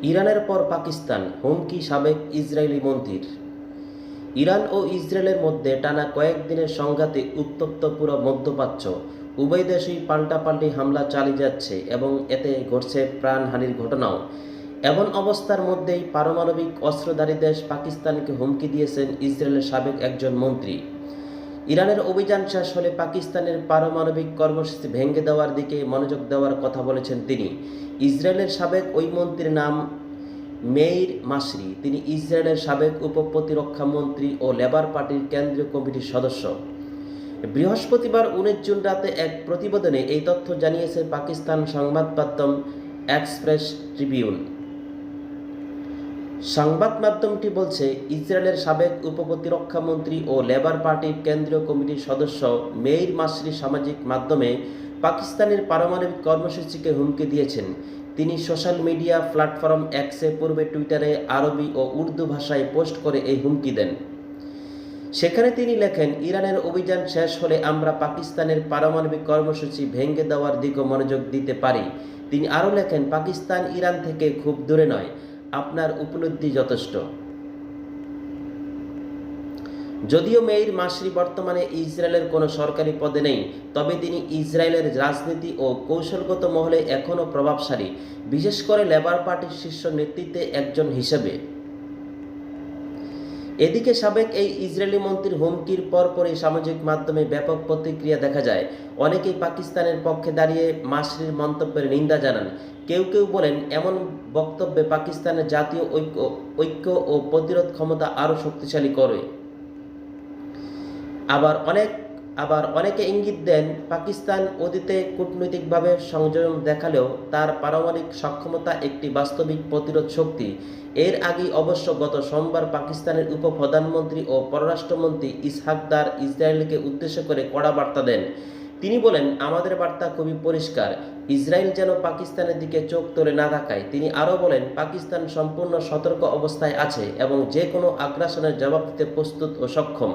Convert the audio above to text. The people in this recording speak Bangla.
ইরানের পর পাকিস্তান, হুমকি সাবেক ইসরায়েলি মন্ত্রীর। ইরান ও ইসরায়েলের মধ্যে টানা কয়েকদিনের সংঘাতে উত্তপ্ত পুরো মধ্যপ্রাচ্য। উভয় দেশই পাল্টাপাল্টি হামলা চালিয়ে যাচ্ছে এবং এতে ঘটছে প্রাণহানির ঘটনাও। এমন অবস্থার মধ্যেই পারমাণবিক অস্ত্রধারী দেশ পাকিস্তানকে হুমকি দিয়েছেন ইসরায়েলের সাবেক একজন মন্ত্রী। ইরানের অভিযান শেষ হলে পাকিস্তানের পারমাণবিক কর্মসূচি ভেঙে দেওয়ার দিকে মনোযোগ দেওয়ার কথা বলেছেন তিনি। ইসরায়েলের সাবেক ওই মন্ত্রীর নাম মেইর মাসরি। তিনি ইসরায়েলের সাবেক উপপ্রতিরক্ষা মন্ত্রী ও লেবার পার্টির কেন্দ্রীয় কমিটির সদস্য। বৃহস্পতিবার 19 জুন রাতে এক প্রতিবেদনে এই তথ্য জানিয়েছে পাকিস্তান সংবাদ মাধ্যম এক্সপ্রেস ট্রিবিউন। সংবাদ মাধ্যমটি বলছে, ইসরায়েলের সাবেক উপপ্রতিরক্ষা মন্ত্রী ও লেবার পার্টির কেন্দ্রীয় কমিটির সদস্য মেইর মাসরি সামাজিক মাধ্যমে পাকিস্তানের পারমাণবিক কর্মসূচিকে হুমকি দিয়েছেন। তিনি সোশ্যাল মিডিয়া প্ল্যাটফর্ম এক্সে পূর্বে টুইটারে আরবি ও উর্দু ভাষায় পোস্ট করে এই হুমকি দেন। সেখানে তিনি লেখেন, ইরানের অভিযান শেষ হলে আমরা পাকিস্তানের পারমাণবিক কর্মসূচি ভেঙে দেওয়ার দিকে মনোযোগ দিতে পারি। তিনি আরও লেখেন, পাকিস্তান ইরান থেকে খুব দূরে নয়, আপনার উপলব্ধি যথেষ্ট। যদিও মেইর মাসরি বর্তমানে ইসরায়েলের কোনো সরকারি পদে নেই, তবে তিনি ইসরায়েলের রাজনীতি ও কৌশলগত মহলে এখনও প্রভাবশালী, বিশেষ করে লেবার পার্টির শীর্ষ নেতৃত্বে একজন হিসেবে। এদিকে সাবেক এই ইসরায়েলি মন্ত্রীর হুমকির পরপরই সামাজিক মাধ্যমে ব্যাপক প্রতিক্রিয়া দেখা যায়। অনেকেই পাকিস্তানের পক্ষে দাঁড়িয়ে মাসরির মন্তব্যের নিন্দা জানান। কেউ কেউ বলেন, এমন বক্তব্যে পাকিস্তানের জাতীয় ঐক্য ও প্রতিরোধ ক্ষমতা আরও শক্তিশালী করে। আবার অনেকে ইঙ্গিত দেন, পাকিস্তান অতীতে কূটনৈতিকভাবে সংযম দেখালেও তার পারমাণবিক সক্ষমতা একটি বাস্তবিক প্রতিরোধ শক্তি। এর আগেই অবশ্য গত সোমবার পাকিস্তানের উপপ্রধানমন্ত্রী ও পররাষ্ট্রমন্ত্রী ইসহাক দার ইসরায়েলকে উদ্দেশ্য করে কড়া বার্তা দেন। তিনি বলেন, আমাদের বার্তা খুবই পরিষ্কার, ইসরায়েল যেন পাকিস্তানের দিকে চোখ তুলে না তাকায়। তিনি আরও বলেন, পাকিস্তান সম্পূর্ণ সতর্ক অবস্থায় আছে এবং যে কোনো আগ্রাসনের জবাব দিতে প্রস্তুত ও সক্ষম।